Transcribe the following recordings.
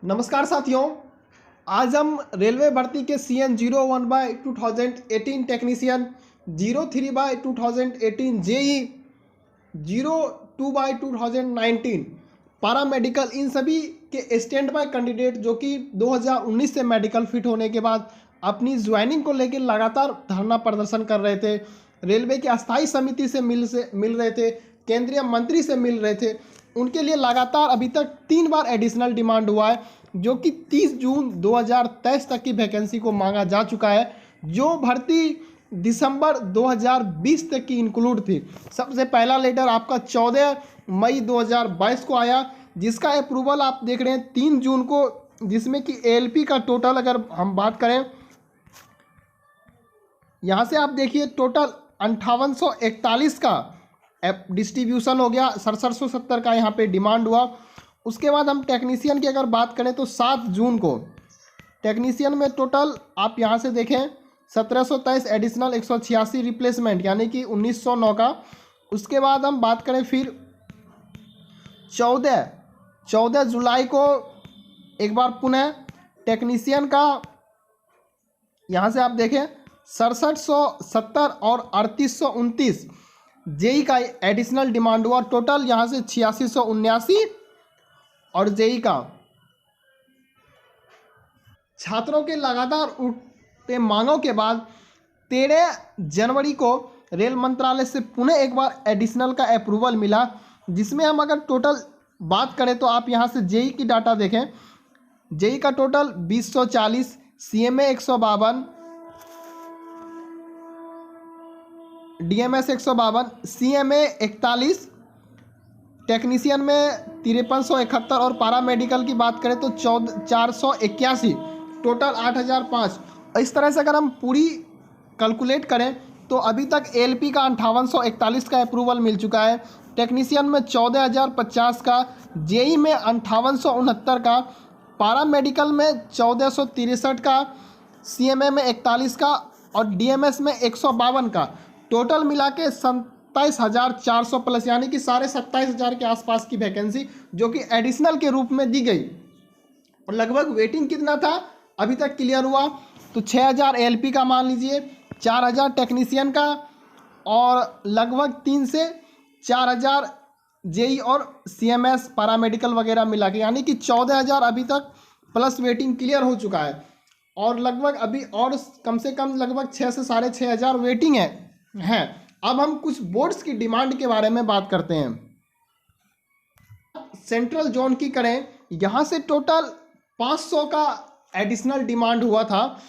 नमस्कार साथियों। आज हम रेलवे भर्ती के CN01/2018 टेक्नीशियन, 03/2018 जेई, 02/2019 पारा मेडिकल, इन सभी के स्टैंड बाय कैंडिडेट जो कि 2019 से मेडिकल फिट होने के बाद अपनी ज्वाइनिंग को लेकर लगातार धरना प्रदर्शन कर रहे थे, रेलवे की अस्थायी समिति से मिल रहे थे, केंद्रीय मंत्री से मिल रहे थे, उनके लिए लगातार अभी तक 3 बार एडिशनल डिमांड हुआ है, जो कि 30 जून 2023 तक की वैकेंसी को मांगा जा चुका है, जो भर्ती दिसंबर 2020 तक की इंक्लूड थी। सबसे पहला लेटर आपका 14 मई 2022 को आया, जिसका अप्रूवल आप देख रहे हैं 3 जून को, जिसमें कि ALP का टोटल अगर हम बात करें, यहाँ से आप देखिए टोटल 5841 का डिस्ट्रीब्यूशन हो गया, 6770 का यहाँ पे डिमांड हुआ। उसके बाद हम टेक्नीशियन की अगर बात करें तो 7 जून को टेक्नीशियन में टोटल आप यहाँ से देखें 1723 एडिशनल, 186 रिप्लेसमेंट यानी कि 1909 का। उसके बाद हम बात करें फिर 14 जुलाई को एक बार पुनः टेक्नीशियन का, यहाँ से आप देखें 6770 और 3829 जेई का एडिशनल डिमांड हुआ। टोटल यहाँ से 8679 और जेई का छात्रों के लगातार उठते मांगों के बाद 13 जनवरी को रेल मंत्रालय से पुनः एक बार एडिशनल का अप्रूवल मिला, जिसमें हम अगर टोटल बात करें तो आप यहाँ से जेई की डाटा देखें। जेई का total 2040, CMA 152, DMS 152, CMA 41, technician में 5371 और पारा मेडिकल की बात करें तो 481, टोटल 8005। इस तरह से अगर हम पूरी कैलकुलेट करें तो अभी तक ALP का 5841 का अप्रूवल मिल चुका है, टेक्नीशियन में 14050 का, जेई में 5869 का, पारा मेडिकल में 1463 का, CMA में 41 का और DMS में 152 का। टोटल मिला के 27,400 प्लस यानी कि 27,500 के आसपास की वैकेंसी जो कि एडिशनल के रूप में दी गई। और लगभग वेटिंग कितना था अभी तक क्लियर हुआ तो 6,000 ALP का मान लीजिए, 4,000 टेक्नीशियन का और लगभग 3 से 4,000 जेई और CMS पैरामेडिकल वगैरह मिला के, यानी कि 14,000 अभी तक प्लस वेटिंग क्लियर हो चुका है। और लगभग अभी और कम से कम लगभग 6 से 6,500 वेटिंग है। अब हम कुछ बोर्ड्स की डिमांड के बारे में बात करते हैं। सेंट्रल जोन की करें, यहाँ से टोटल 500 का एडिशनल डिमांड हुआ था,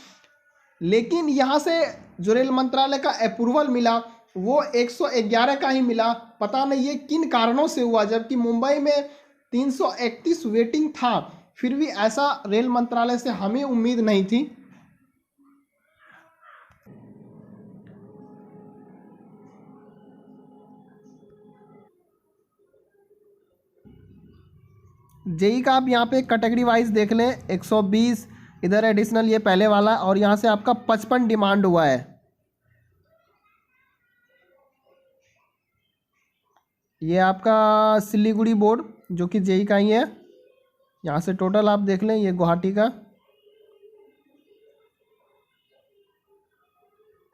लेकिन यहाँ से जो रेल मंत्रालय का अप्रूवल मिला वो 111 का ही मिला। पता नहीं ये किन कारणों से हुआ, जबकि मुंबई में 331 वेटिंग था, फिर भी ऐसा रेल मंत्रालय से हमें उम्मीद नहीं थी। जेई का आप यहाँ पे कैटेगरी वाइज देख लें, 120 इधर एडिशनल, ये पहले वाला, और यहाँ से आपका 55 डिमांड हुआ है। ये आपका सिलीगुड़ी बोर्ड जो कि जेई का ही है, यहाँ से टोटल आप देख लें, ये गुवाहाटी का,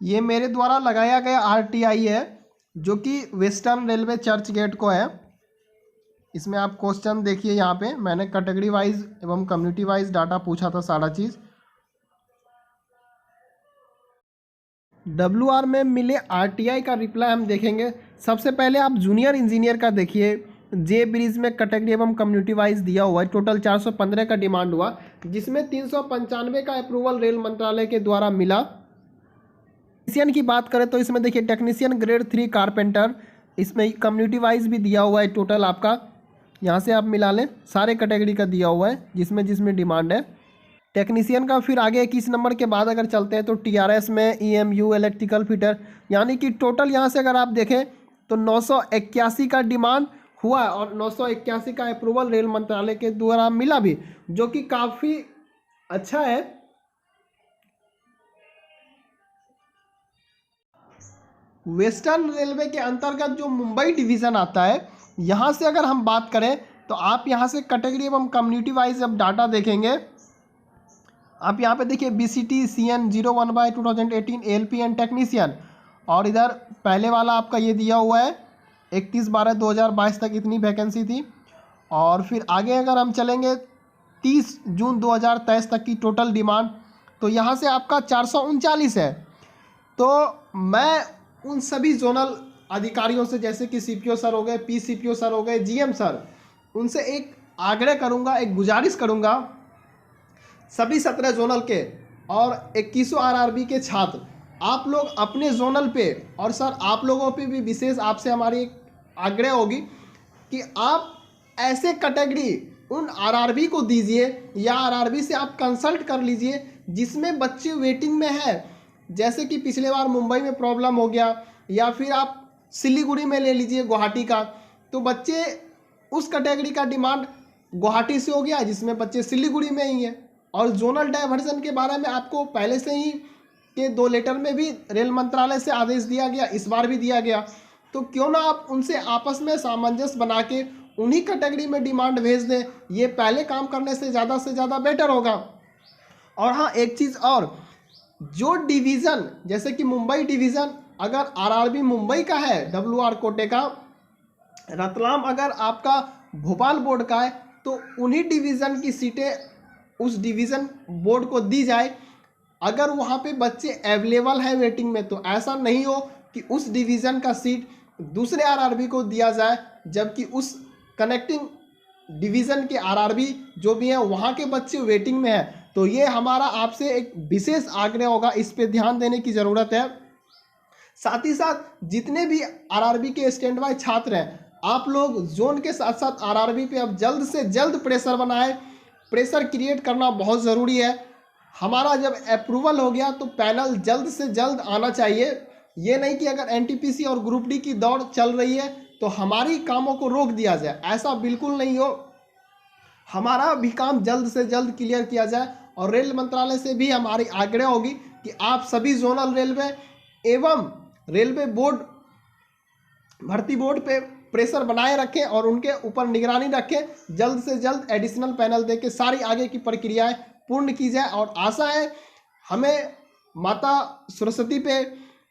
ये मेरे द्वारा लगाया गया RTI है जो कि वेस्टर्न रेलवे चर्च गेट को है। इसमें आप क्वेश्चन देखिए, यहाँ पे मैंने कैटेगरी वाइज एवं कम्युनिटी वाइज डाटा पूछा था सारा चीज़। WR में मिले RTI का रिप्लाई हम देखेंगे। सबसे पहले आप जूनियर इंजीनियर का देखिए, जे ब्रिज में कैटेगरी एवं कम्युनिटी वाइज दिया हुआ है, टोटल 415 का डिमांड हुआ, जिसमें 395 का अप्रूवल रेल मंत्रालय के द्वारा मिला। टेक्नीशियन की बात करें तो इसमें देखिए टेक्नीशियन ग्रेड 3 कारपेंटर, इसमें कम्युनिटी वाइज भी दिया हुआ है, टोटल आपका यहाँ से आप मिला लें, सारे कैटेगरी का दिया हुआ है जिसमें डिमांड है। टेक्नीशियन का फिर आगे 21 नंबर के बाद अगर चलते हैं तो TRS में EMU इलेक्ट्रिकल फिटर, यानी कि टोटल यहाँ से अगर आप देखें तो 981 का डिमांड हुआ और 981 का अप्रूवल रेल मंत्रालय के द्वारा मिला भी, जो कि काफ़ी अच्छा है। वेस्टर्न रेलवे के अंतर्गत जो मुंबई डिवीज़न आता है, यहाँ से अगर हम बात करें तो आप यहाँ से कैटेगरी एवं कम्युनिटी वाइज जब डाटा देखेंगे, आप यहाँ पे देखिए BCT CN 01/2018 ALPN टेक्नीशियन, और इधर पहले वाला आपका ये दिया हुआ है 31/12/2022 तक इतनी वैकेंसी थी। और फिर आगे अगर हम चलेंगे 30 जून 2023 तक की टोटल डिमांड, तो यहाँ से आपका 439 है। तो मैं उन सभी जोनल अधिकारियों से, जैसे कि CPO सर हो गए, PCPO सर हो गए, GM सर, उनसे एक आग्रह करूँगा, एक गुजारिश करूँगा, सभी 17 जोनल के और 21 RRB के छात्र, आप लोग अपने जोनल पे, और सर आप लोगों पे भी विशेष आपसे हमारी एक आग्रह होगी कि आप ऐसे कैटेगरी उन RRB को दीजिए या RRB से आप कंसल्ट कर लीजिए जिसमें बच्चे वेटिंग में है। जैसे कि पिछले बार मुंबई में प्रॉब्लम हो गया, या फिर आप सिलीगुड़ी में ले लीजिए गुवाहाटी का, तो बच्चे उस कैटेगरी का डिमांड गुवाहाटी से हो गया जिसमें बच्चे सिलीगुड़ी में ही हैं। और जोनल डाइवर्जन के बारे में आपको पहले से ही के 2 लेटर में भी रेल मंत्रालय से आदेश दिया गया, इस बार भी दिया गया। तो क्यों ना आप उनसे आपस में सामंजस्य बना के उन्हीं कैटेगरी में डिमांड भेज दें, ये पहले काम करने से ज़्यादा बेटर होगा। और हाँ, एक चीज़ और, जो डिवीज़न, जैसे कि मुंबई डिवीज़न अगर RRB मुंबई का है WR कोटे का, रतलाम अगर आपका भोपाल बोर्ड का है, तो उन्हीं डिवीज़न की सीटें उस डिवीज़न बोर्ड को दी जाए। अगर वहाँ पे बच्चे अवेलेबल है वेटिंग में, तो ऐसा नहीं हो कि उस डिवीज़न का सीट दूसरे RRB को दिया जाए, जबकि उस कनेक्टिंग डिवीज़न के RRB जो भी हैं वहाँ के बच्चे वेटिंग में हैं। तो ये हमारा आपसे एक विशेष आग्रह होगा, इस पे ध्यान देने की ज़रूरत है। साथ ही साथ जितने भी RRB के स्टैंड बाय छात्र हैं, आप लोग जोन के साथ साथ RRB पे अब जल्द से जल्द प्रेशर बनाएं। प्रेशर क्रिएट करना बहुत ज़रूरी है। हमारा जब अप्रूवल हो गया तो पैनल जल्द से जल्द आना चाहिए। ये नहीं कि अगर NTPC और ग्रुप डी की दौड़ चल रही है तो हमारी कामों को रोक दिया जाए, ऐसा बिल्कुल नहीं हो। हमारा भी काम जल्द से जल्द क्लियर किया जाए। और रेल मंत्रालय से भी हमारी आग्रह होगी कि आप सभी जोनल रेलवे एवं रेलवे बोर्ड, भर्ती बोर्ड पे प्रेशर बनाए रखें और उनके ऊपर निगरानी रखें। जल्द से जल्द एडिशनल पैनल देके सारी आगे की प्रक्रियाएं पूर्ण की जाए। और आशा है हमें माता सरस्वती पे,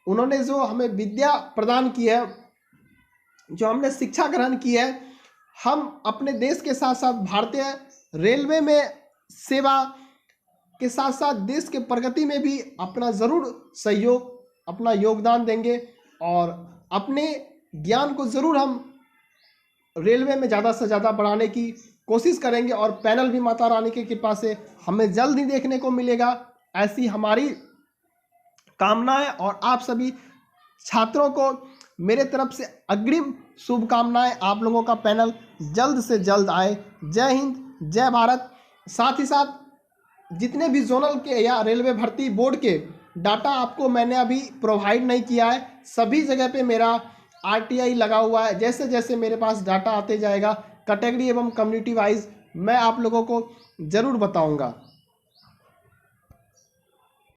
उन्होंने जो हमें विद्या प्रदान की है, जो हमने शिक्षा ग्रहण की है, हम अपने देश के साथ साथ भारतीय रेलवे में सेवा के साथ साथ देश के प्रगति में भी अपना ज़रूर सहयोग, अपना योगदान देंगे। और अपने ज्ञान को ज़रूर हम रेलवे में ज़्यादा से ज़्यादा बढ़ाने की कोशिश करेंगे। और पैनल भी माता रानी की कृपा से हमें जल्द ही देखने को मिलेगा, ऐसी हमारी कामना है। और आप सभी छात्रों को मेरे तरफ से अग्रिम शुभकामनाएं। आप लोगों का पैनल जल्द से जल्द आए। जय हिंद, जय भारत। साथ ही साथ जितने भी जोनल के या रेलवे भर्ती बोर्ड के डाटा आपको मैंने अभी प्रोवाइड नहीं किया है, सभी जगह पे मेरा RTI लगा हुआ है। जैसे जैसे मेरे पास डाटा आते जाएगा कैटेगरी एवं कम्युनिटी वाइज, मैं आप लोगों को ज़रूर बताऊंगा।